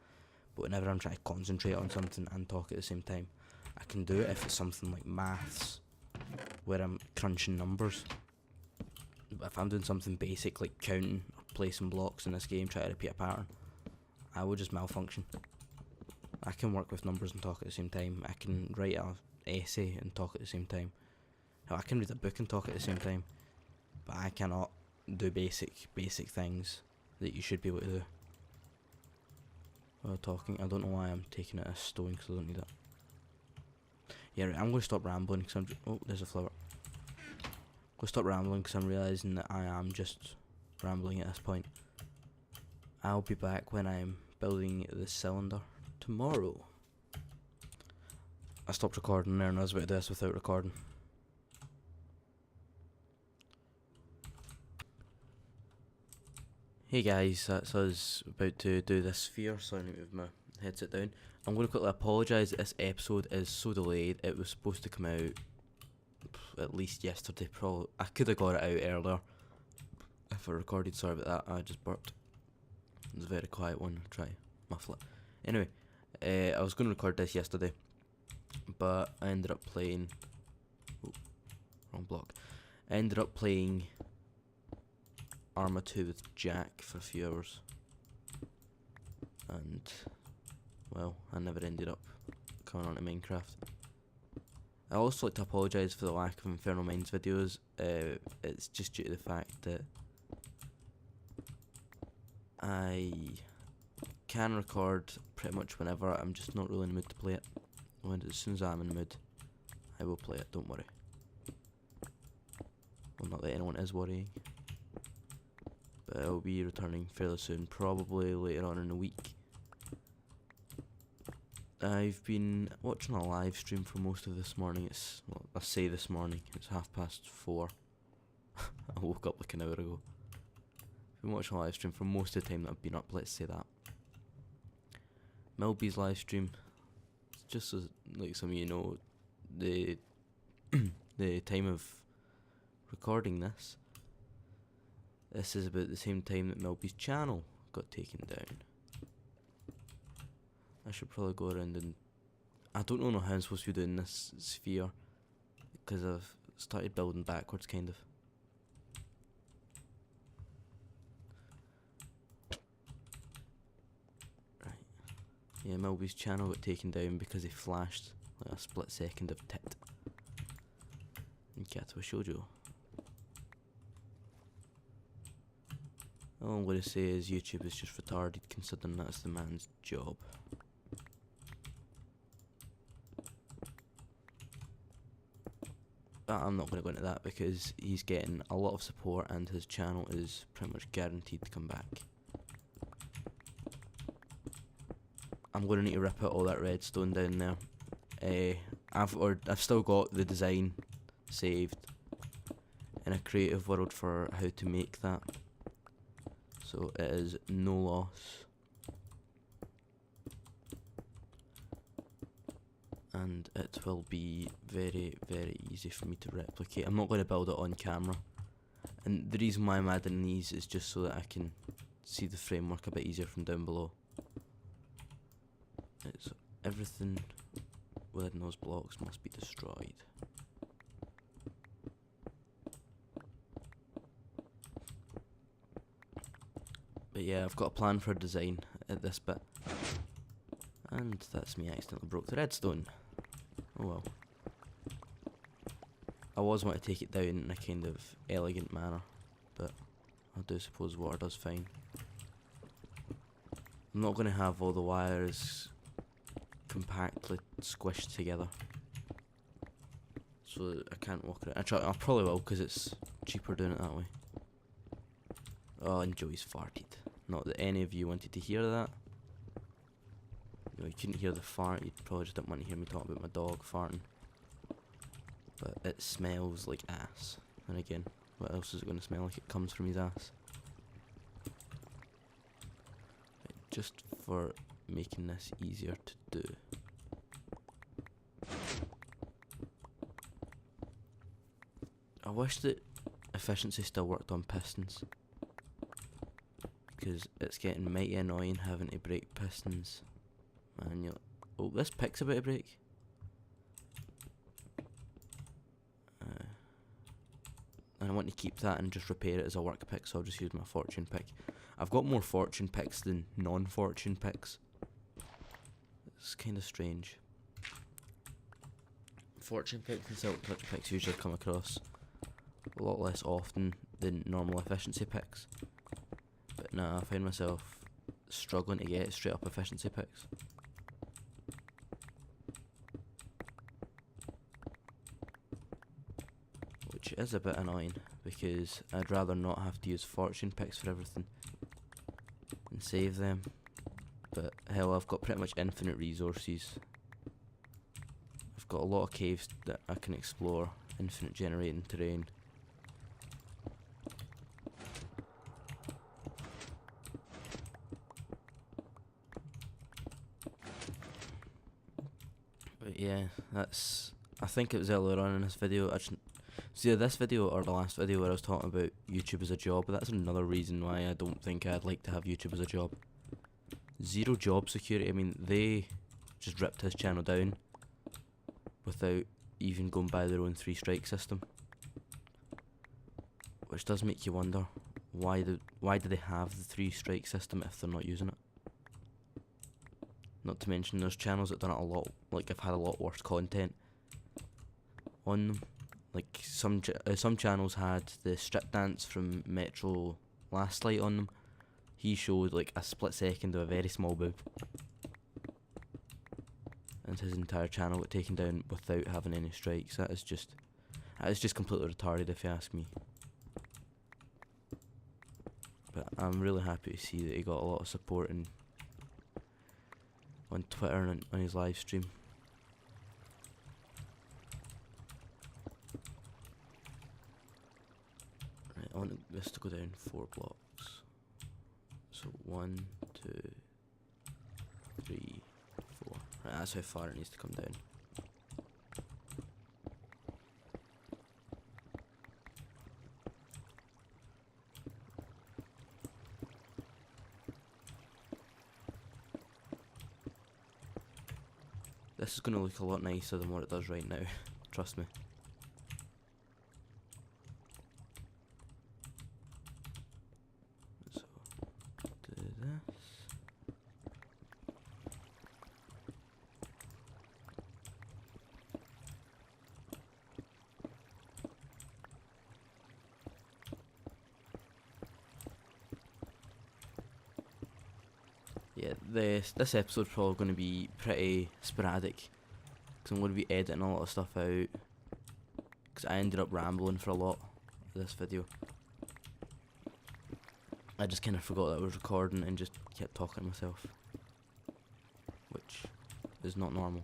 But whenever I'm trying to concentrate on something and talk at the same time, I can do it if it's something like maths, where I'm crunching numbers. But if I'm doing something basic like counting or placing blocks in this game, trying to repeat a pattern, I will just malfunction. I can work with numbers and talk at the same time. I can write an essay and talk at the same time. Hell, I can read a book and talk at the same time. But I cannot do basic things that you should be able to do while talking. I don't know why I'm taking it as stone because I don't need it. Yeah, right, I'm going to stop rambling because oh, there's a flower. I'm going to stop rambling because I'm realising that I am just rambling at this point. I'll be back when I'm building the cylinder tomorrow. I stopped recording there and I was about to do this without recording. Hey guys, that's us about to do this sphere, so I need to move my headset down. I'm going to quickly apologise that this episode is so delayed. It was supposed to come out at least yesterday, probably. I could have got it out earlier if I recorded, sorry about that, I just burped. It was a very quiet one, I'll try muffle it. Anyway, I was going to record this yesterday, but I ended up playing... Oh, wrong block. I ended up playing Arma 2 with Jack for a few hours. And, well, I never ended up coming on to Minecraft. I also like to apologise for the lack of Infernal Minds videos. It's just due to the fact that I can record pretty much whenever. I'm just not really in the mood to play it. As soon as I'm in the mood, I will play it, don't worry. Well, not that anyone is worrying. But I'll be returning fairly soon, probably later on in the week. I've been watching a live stream for most of this morning. Well, I say this morning, it's 4:30. I woke up like an hour ago. been watching a live stream for most of the time that I've been up, let's say that. Milby's live stream, just so like some of you know, the the time of recording this is about the same time that Milby's channel got taken down. I should probably go around and I don't know how I'm supposed to be doing this sphere because I've started building backwards kind of. Right. Yeah, Milby's channel got taken down because he flashed like a split second of tit. And Kato Shoujo. All I'm going to say is YouTube is just retarded considering that's the man's job. But I'm not going to go into that because he's getting a lot of support and his channel is pretty much guaranteed to come back. I'm going to need to rip out all that redstone down there. I've still got the design saved in a creative world for how to make that. So it is no loss. And it will be very, very easy for me to replicate. I'm not going to build it on camera. And the reason why I'm adding these is just so that I can see the framework a bit easier from down below. It's everything within those blocks must be destroyed. But yeah, I've got a plan for a design at this bit. And that's me accidentally broke the redstone. Oh well. I was wanting to take it down in a kind of elegant manner, but I do suppose water does fine. I'm not going to have all the wires compactly squished together, so that I can't walk around. I probably will because it's cheaper doing it that way. Oh, and Joey's farted. Not that any of you wanted to hear that. You know, you couldn't hear the fart, you probably just didn't want to hear me talk about my dog farting. But it smells like ass. And again, what else is it going to smell like? It comes from his ass. Right, just for making this easier to do. I wish that efficiency still worked on pistons. Because it's getting mighty annoying having to break pistons. Man, you're... Oh, this pick's about to break. And I want to keep that and just repair it as a work pick, so I'll just use my fortune pick. I've got more fortune picks than non-fortune picks. It's kind of strange. Fortune picks and silk touch picks usually come across a lot less often than normal efficiency picks. But nah, I find myself struggling to get straight up efficiency picks. Which is a bit annoying, because I'd rather not have to use fortune picks for everything and save them. But hell, I've got pretty much infinite resources. I've got a lot of caves that I can explore, infinite generating terrain. But yeah, that's... I think it was earlier on in this video. See, this video or the last video where I was talking about YouTube as a job, but that's another reason why I don't think I'd like to have YouTube as a job. Zero job security. I mean, they just ripped his channel down without even going by their own 3-strike system, which does make you wonder why do they have the 3-strike system if they're not using it? Not to mention there's channels that done it a lot, like I've had a lot worse content on them. Like some channels had the strip dance from Metro Last Light on them. He showed like a split second of a very small boob, and his entire channel got taken down without having any strikes. That is just completely retarded if you ask me. But I'm really happy to see that he got a lot of support on Twitter and on his live stream. Right, I want this to go down 4 blocks. So 1, 2, 3, 4. Right, that's how far it needs to come down. This is going to look a lot nicer than what it does right now, trust me. So, do this. Yeah, this episode's probably going to be pretty sporadic, because I'm going to be editing a lot of stuff out, because I ended up rambling for a lot of this video. I just kind of forgot that I was recording and just kept talking to myself, which is not normal.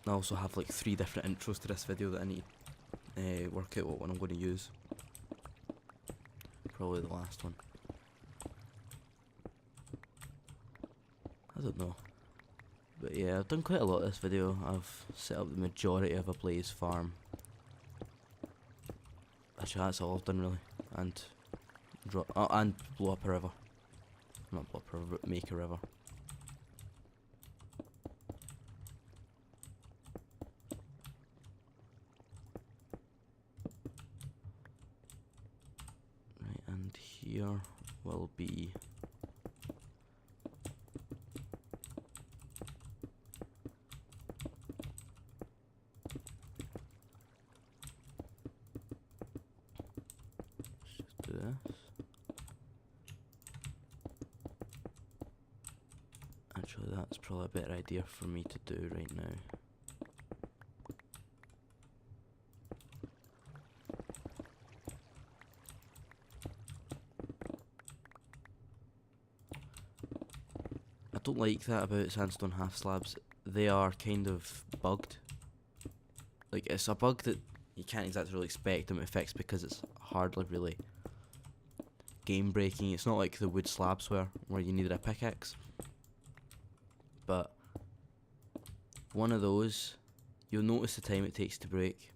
I also have like 3 different intros to this video that I need to work out what one I'm going to use. Probably the last one. I don't know. But yeah, I've done quite a lot of this video. I've set up the majority of a blaze farm. Actually, that's all I've done really. And and blow up a river. Not blow up a river, but make a river. Right, and here will be do this. Actually, that's probably a better idea for me to do right now. I don't like that about sandstone half slabs. They are kind of bugged. Like, it's a bug that you can't exactly really expect them to fix because it's hardly really game breaking. It's not like the wood slabs where you needed a pickaxe. But one of those, you'll notice the time it takes to break.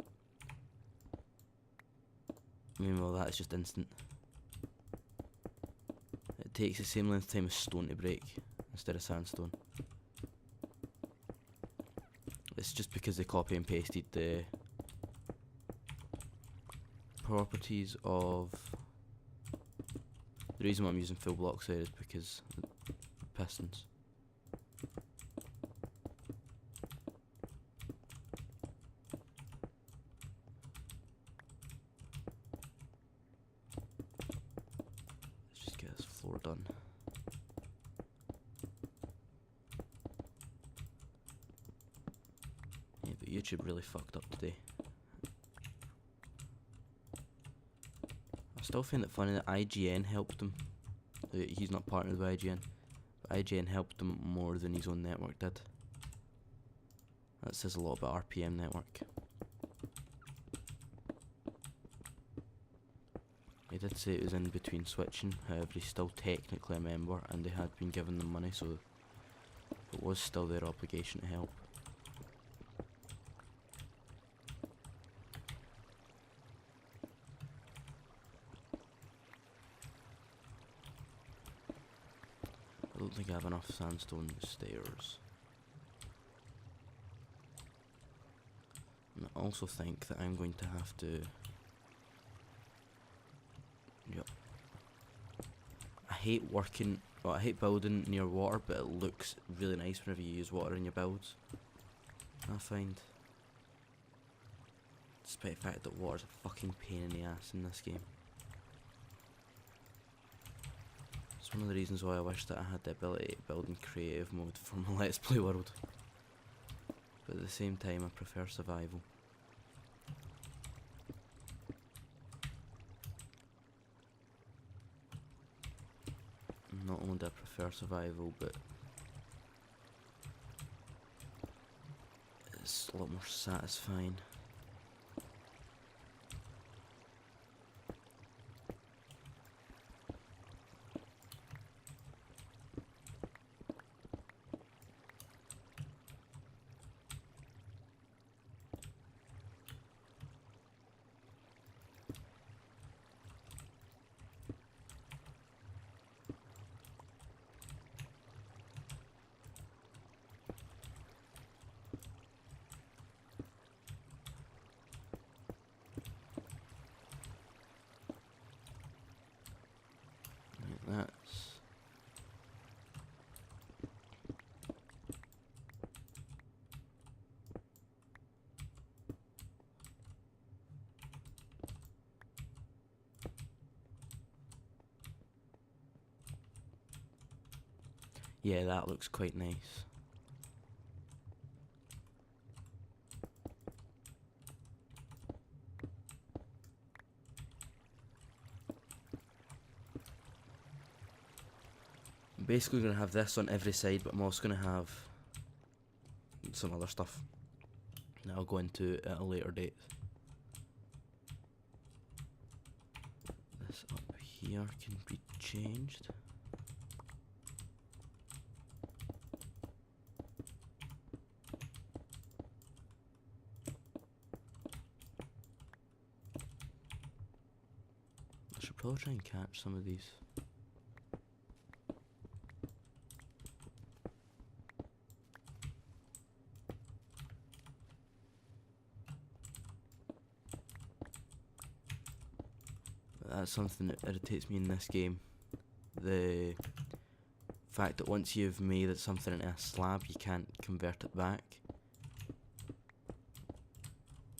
Meanwhile, that's just instant. It takes the same length of time as stone to break instead of sandstone. It's just because they copy and pasted the properties of. The reason why I'm using full blocks there is because the pistons. Let's just get this floor done. Yeah, but YouTube really fucked up today. I still find it funny that IGN helped him. He's not partnered with IGN, but IGN helped him more than his own network did. That says a lot about RPM network. He did say it was in between switching, however he's still technically a member and they had been giving them money, so it was still their obligation to help. I don't think I have enough sandstone stairs. And I also think that I'm going to have to. Yep. I hate I hate building near water, but it looks really nice whenever you use water in your builds. I find. Despite the fact that water's a fucking pain in the ass in this game. It's one of the reasons why I wish that I had the ability to build in creative mode for my Let's Play world. But at the same time, I prefer survival. Not only do I prefer survival, but it's a lot more satisfying. Yeah, that looks quite nice. I'm basically going to have this on every side, but I'm also going to have some other stuff that I'll go into at a later date. This up here can be changed. I should probably try and catch some of these. That's something that irritates me in this game. The fact that once you've made something into a slab, you can't convert it back.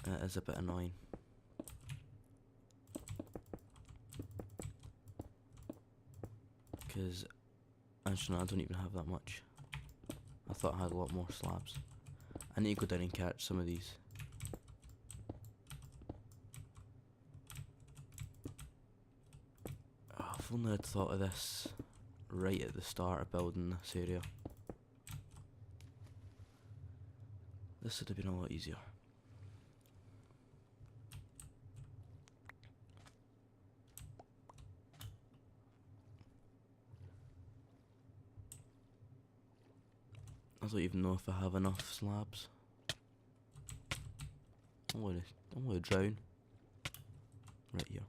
That is a bit annoying. Because, actually no, I don't even have that much. I thought I had a lot more slabs. I need to go down and catch some of these. Oh, if only I'd thought of this right at the start of building this area. This would have been a lot easier. I don't even know if I have enough slabs. I'm gonna drown. Right here.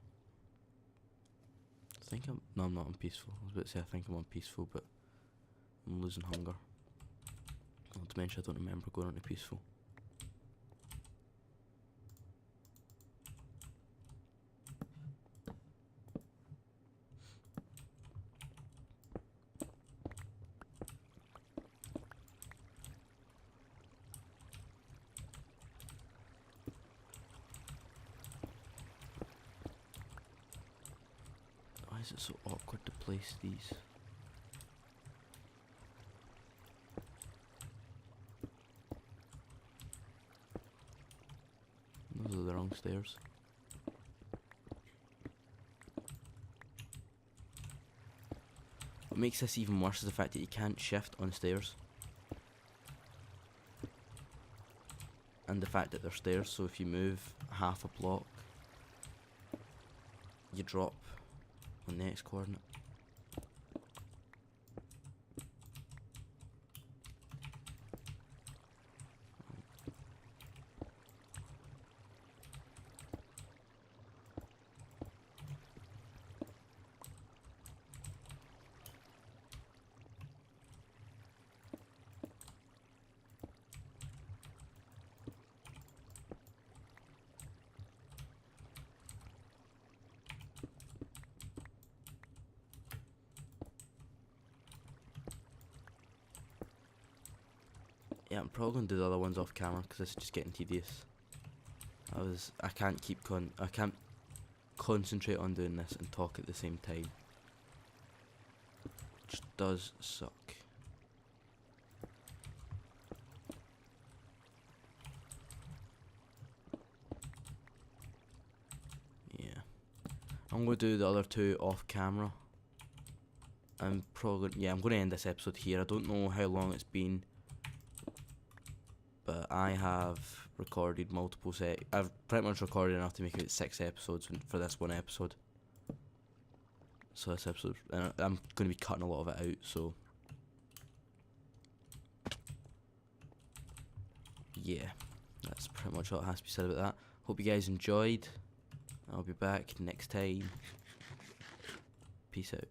No, I'm not on peaceful. I was about to say I think I'm on peaceful, but I'm losing hunger. Not to mention I don't remember going on to peaceful. Why is it so awkward to place these? Those are the wrong stairs. What makes this even worse is the fact that you can't shift on stairs. And the fact that they're stairs, so if you move half a block, you drop on the X coordinate. Yeah, I'm probably gonna do the other ones off camera because this is just getting tedious. I can't concentrate on doing this and talk at the same time. Which does suck. Yeah. I'm gonna do the other two off camera. I'm gonna end this episode here. I don't know how long it's been, but I have recorded multiple I've pretty much recorded enough to make it 6 episodes for this one episode. So this episode, I'm going to be cutting a lot of it out, so yeah, that's pretty much all that has to be said about that. Hope you guys enjoyed. I'll be back next time. Peace out.